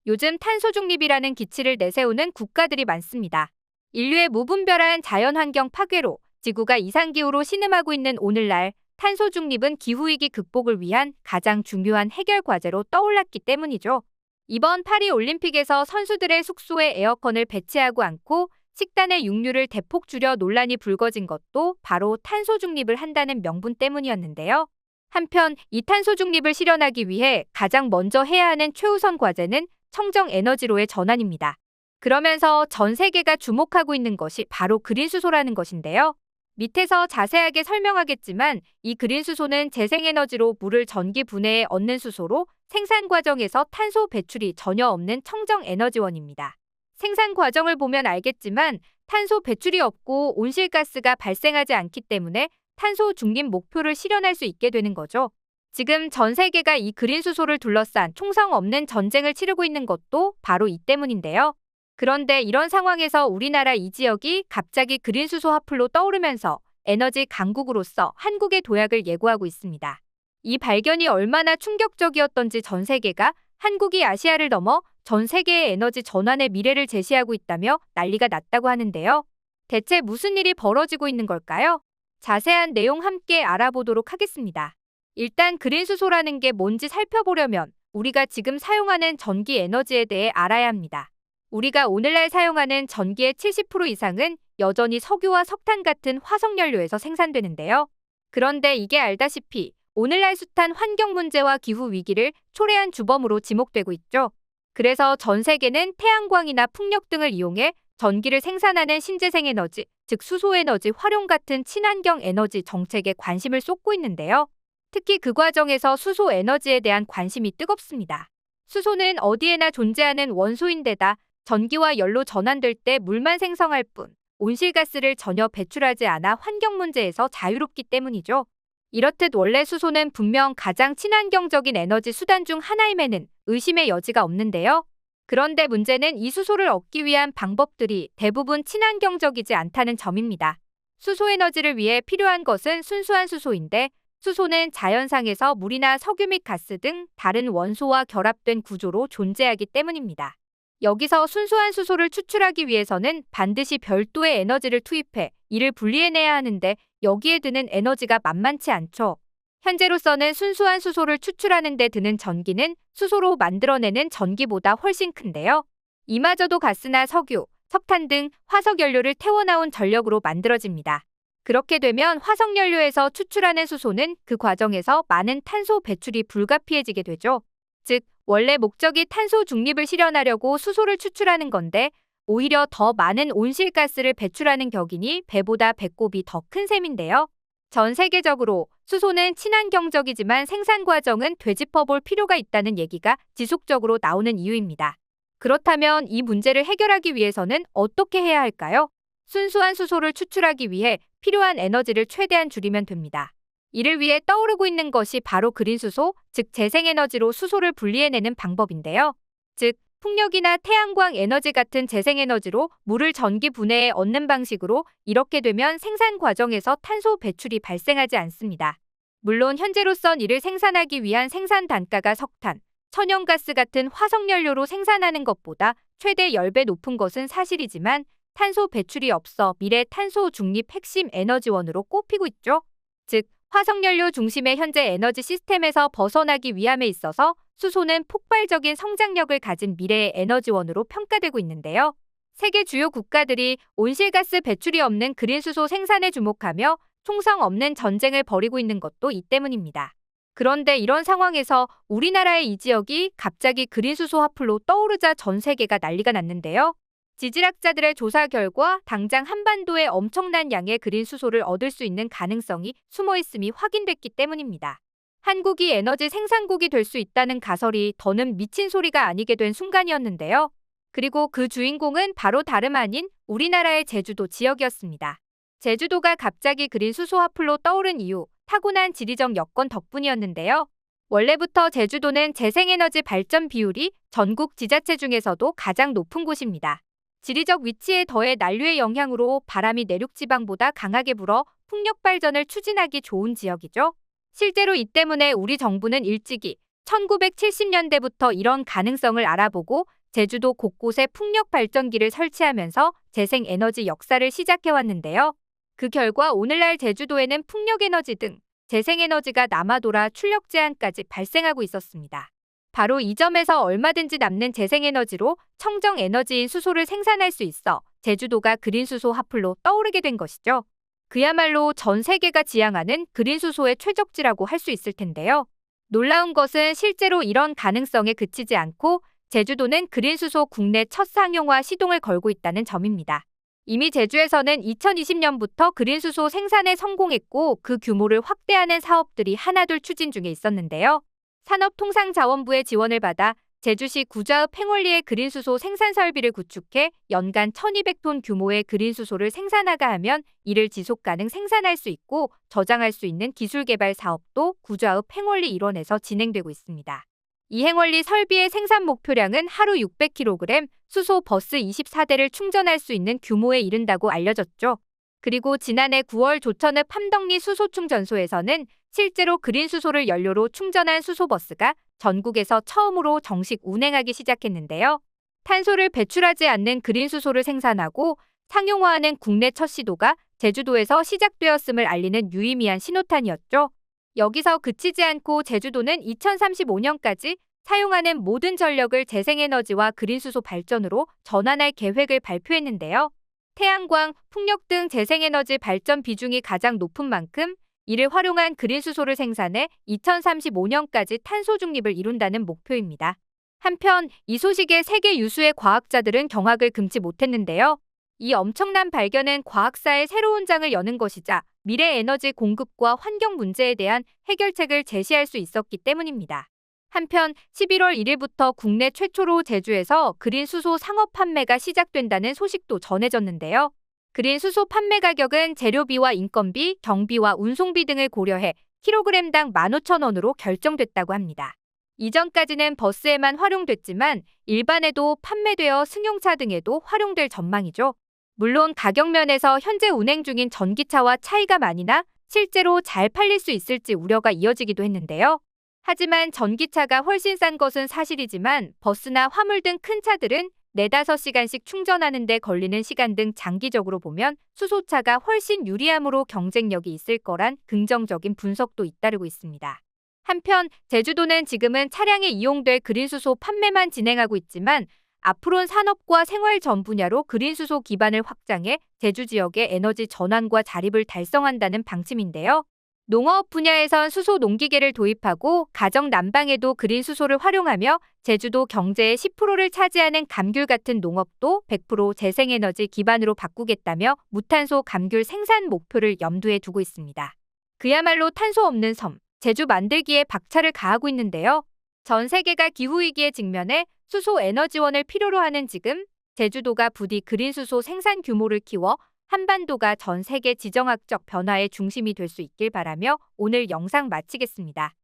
요즘 탄소 중립이라는 기치를 내세우는 국가들이 많습니다. 인류의 무분별한 자연환경 파괴로 지구가 이상기후로 신음하고 있는 오늘날 탄소 중립은 기후위기 극복을 위한 가장 중요한 해결 과제로 떠올랐기 때문이죠. 이번 파리 올림픽에서 선수들의 숙소에 에어컨을 배치하고 않고 식단의 육류를 대폭 줄여 논란이 불거진 것도 바로 탄소 중립을 한다는 명분 때문이었는데요. 한편 이 탄소 중립을 실현하기 위해 가장 먼저 해야 하는 최우선 과제는 청정 에너지로의 전환입니다. 그러면서 전 세계가 주목하고 있는 것이 바로 그린 수소라는 것인데요. 밑에서 자세하게 설명하겠지만 이 그린 수소는 재생에너지로 물을 전기 분해해 얻는 수소로 생산 과정에서 탄소 배출이 전혀 없는 청정 에너지원입니다. 생산 과정을 보면 알겠지만 탄소 배출이 없고 온실가스가 발생하지 않기 때문에 탄소 중립 목표를 실현할 수 있게 되는 거죠. 지금 전 세계가 이 그린 수소를 둘러싼 총성 없는 전쟁을 치르고 있는 것도 바로 이 때문인데요. 그런데 이런 상황에서 우리나라 이 지역이 갑자기 그린 수소 화풀로 떠오르면서 에너지 강국으로서 한국의 도약을 예고하고 있습니다. 이 발견이 얼마나 충격적이었던지 전 세계가 한국이 아시아를 넘어 전 세계의 에너지 전환의 미래를 제시하고 있다며 난리가 났다고 하는데요. 대체 무슨 일이 벌어지고 있는 걸까요? 자세한 내용 함께 알아보도록 하겠습니다. 일단 그린 수소라는 게 뭔지 살펴보려면 우리가 지금 사용하는 전기 에너지에 대해 알아야 합니다. 우리가 오늘날 사용하는 전기의 70% 이상은 여전히 석유와 석탄 같은 화석연료에서 생산되는데요. 그런데 이게 알다시피 오늘날 숱한 환경 문제와 기후 위기를 초래한 주범으로 지목되고 있죠. 그래서 전 세계는 태양광이나 풍력 등을 이용해 전기를 생산하는 신재생 에너지, 즉 수소에너지 활용 같은 친환경 에너지 정책에 관심을 쏟고 있는데요. 특히 그 과정에서 수소 에너지에 대한 관심이 뜨겁습니다. 수소는 어디에나 존재하는 원소인데다 전기와 열로 전환될 때 물만 생성할 뿐 온실가스를 전혀 배출하지 않아 환경 문제에서 자유롭기 때문이죠. 이렇듯 원래 수소는 분명 가장 친환경적인 에너지 수단 중 하나임에는 의심의 여지가 없는데요. 그런데 문제는 이 수소를 얻기 위한 방법들이 대부분 친환경적이지 않다는 점입니다. 수소 에너지를 위해 필요한 것은 순수한 수소인데 수소는 자연상에서 물이나 석유 및 가스 등 다른 원소와 결합된 구조로 존재하기 때문입니다. 여기서 순수한 수소를 추출하기 위해서는 반드시 별도의 에너지를 투입해 이를 분리해내야 하는데 여기에 드는 에너지가 만만치 않죠. 현재로서는 순수한 수소를 추출하는 데 드는 전기는 수소로 만들어내는 전기보다 훨씬 큰데요. 이마저도 가스나 석유, 석탄 등 화석연료를 태워나온 전력으로 만들어집니다. 그렇게 되면 화석연료에서 추출하는 수소는 그 과정에서 많은 탄소 배출이 불가피해지게 되죠. 즉, 원래 목적이 탄소 중립을 실현하려고 수소를 추출하는 건데 오히려 더 많은 온실가스를 배출하는 격이니 배보다 배꼽이 더 큰 셈인데요. 전 세계적으로 수소는 친환경적이지만 생산 과정은 되짚어볼 필요가 있다는 얘기가 지속적으로 나오는 이유입니다. 그렇다면 이 문제를 해결하기 위해서는 어떻게 해야 할까요? 순수한 수소를 추출하기 위해 필요한 에너지를 최대한 줄이면 됩니다. 이를 위해 떠오르고 있는 것이 바로 그린 수소, 즉 재생에너지로 수소를 분리해내는 방법인데요. 즉, 풍력이나 태양광 에너지 같은 재생에너지로 물을 전기 분해해 얻는 방식으로 이렇게 되면 생산 과정에서 탄소 배출이 발생하지 않습니다. 물론 현재로선 이를 생산하기 위한 생산 단가가 석탄, 천연가스 같은 화석연료로 생산하는 것보다 최대 10배 높은 것은 사실이지만 탄소 배출이 없어 미래 탄소 중립 핵심 에너지원으로 꼽히고 있죠. 즉, 화석연료 중심의 현재 에너지 시스템에서 벗어나기 위함에 있어서 수소는 폭발적인 성장력을 가진 미래의 에너지원으로 평가되고 있는데요. 세계 주요 국가들이 온실가스 배출이 없는 그린 수소 생산에 주목하며 총성 없는 전쟁을 벌이고 있는 것도 이 때문입니다. 그런데 이런 상황에서 우리나라의 이 지역이 갑자기 그린 수소 화풀로 떠오르자 전 세계가 난리가 났는데요. 지질학자들의 조사 결과 당장 한반도에 엄청난 양의 그린 수소를 얻을 수 있는 가능성이 숨어있음이 확인됐기 때문입니다. 한국이 에너지 생산국이 될 수 있다는 가설이 더는 미친 소리가 아니게 된 순간이었는데요. 그리고 그 주인공은 바로 다름 아닌 우리나라의 제주도 지역이었습니다. 제주도가 갑자기 그린 수소 화풀로 떠오른 이유, 타고난 지리적 여건 덕분이었는데요. 원래부터 제주도는 재생에너지 발전 비율이 전국 지자체 중에서도 가장 높은 곳입니다. 지리적 위치에 더해 난류의 영향으로 바람이 내륙지방보다 강하게 불어 풍력 발전을 추진하기 좋은 지역이죠. 실제로 이 때문에 우리 정부는 일찍이 1970년대부터 이런 가능성을 알아보고 제주도 곳곳에 풍력 발전기를 설치하면서 재생에너지 역사를 시작해왔는데요. 그 결과 오늘날 제주도에는 풍력에너지 등 재생에너지가 남아돌아 출력 제한까지 발생하고 있었습니다. 바로 이 점에서 얼마든지 남는 재생에너지로 청정에너지인 수소를 생산할 수 있어 제주도가 그린수소 하플로 떠오르게 된 것이죠. 그야말로 전 세계가 지향하는 그린수소의 최적지라고 할 수 있을 텐데요. 놀라운 것은 실제로 이런 가능성에 그치지 않고 제주도는 그린수소 국내 첫 상용화 시동을 걸고 있다는 점입니다. 이미 제주에서는 2020년부터 그린수소 생산에 성공했고 그 규모를 확대하는 사업들이 하나둘 추진 중에 있었는데요. 산업통상자원부의 지원을 받아 제주시 구좌읍 행월리에 그린수소 생산 설비를 구축해 연간 1200톤 규모의 그린수소를 생산하가 하면 이를 지속가능 생산할 수 있고 저장할 수 있는 기술개발 사업도 구좌읍 행월리 일원에서 진행되고 있습니다. 이 행월리 설비의 생산 목표량은 하루 600kg 수소 버스 24대를 충전할 수 있는 규모에 이른다고 알려졌죠. 그리고 지난해 9월 조천읍 함덕리 수소충전소에서는 실제로 그린수소를 연료로 충전한 수소버스가 전국에서 처음으로 정식 운행하기 시작했는데요. 탄소를 배출하지 않는 그린수소를 생산하고 상용화하는 국내 첫 시도가 제주도에서 시작되었음을 알리는 유의미한 신호탄이었죠. 여기서 그치지 않고 제주도는 2035년까지 사용하는 모든 전력을 재생에너지와 그린수소 발전으로 전환할 계획을 발표했는데요. 태양광, 풍력 등 재생에너지 발전 비중이 가장 높은 만큼 이를 활용한 그린수소를 생산해 2035년까지 탄소 중립을 이룬다는 목표입니다. 한편 이 소식에 세계 유수의 과학자들은 경악을 금치 못했는데요. 이 엄청난 발견은 과학사의 새로운 장을 여는 것이자 미래 에너지 공급과 환경 문제에 대한 해결책을 제시할 수 있었기 때문입니다. 한편 11월 1일부터 국내 최초로 제주에서 그린수소 상업 판매가 시작된다는 소식도 전해졌는데요. 그린수소 판매 가격은 재료비와 인건비, 경비와 운송비 등을 고려해 킬로그램당 15,000원으로 결정됐다고 합니다. 이전까지는 버스에만 활용됐지만 일반에도 판매되어 승용차 등에도 활용될 전망이죠. 물론 가격 면에서 현재 운행 중인 전기차와 차이가 많이 나 실제로 잘 팔릴 수 있을지 우려가 이어지기도 했는데요. 하지만 전기차가 훨씬 싼 것은 사실이지만 버스나 화물 등 큰 차들은 4-5시간씩 충전하는 데 걸리는 시간 등 장기적으로 보면 수소차가 훨씬 유리함으로 경쟁력이 있을 거란 긍정적인 분석도 잇따르고 있습니다. 한편 제주도는 지금은 차량에 이용될 그린수소 판매만 진행하고 있지만 앞으로는 산업과 생활 전 분야로 그린수소 기반을 확장해 제주 지역의 에너지 전환과 자립을 달성한다는 방침인데요. 농업 분야에선 수소 농기계를 도입하고 가정 난방에도 그린수소를 활용하며 제주도 경제의 10%를 차지하는 감귤 같은 농업도 100% 재생에너지 기반으로 바꾸겠다며 무탄소 감귤 생산 목표를 염두에 두고 있습니다. 그야말로 탄소 없는 섬, 제주 만들기에 박차를 가하고 있는데요. 전 세계가 기후위기에 직면해 수소 에너지원을 필요로 하는 지금 제주도가 부디 그린수소 생산 규모를 키워 한반도가 전 세계 지정학적 변화의 중심이 될 수 있길 바라며 오늘 영상 마치겠습니다.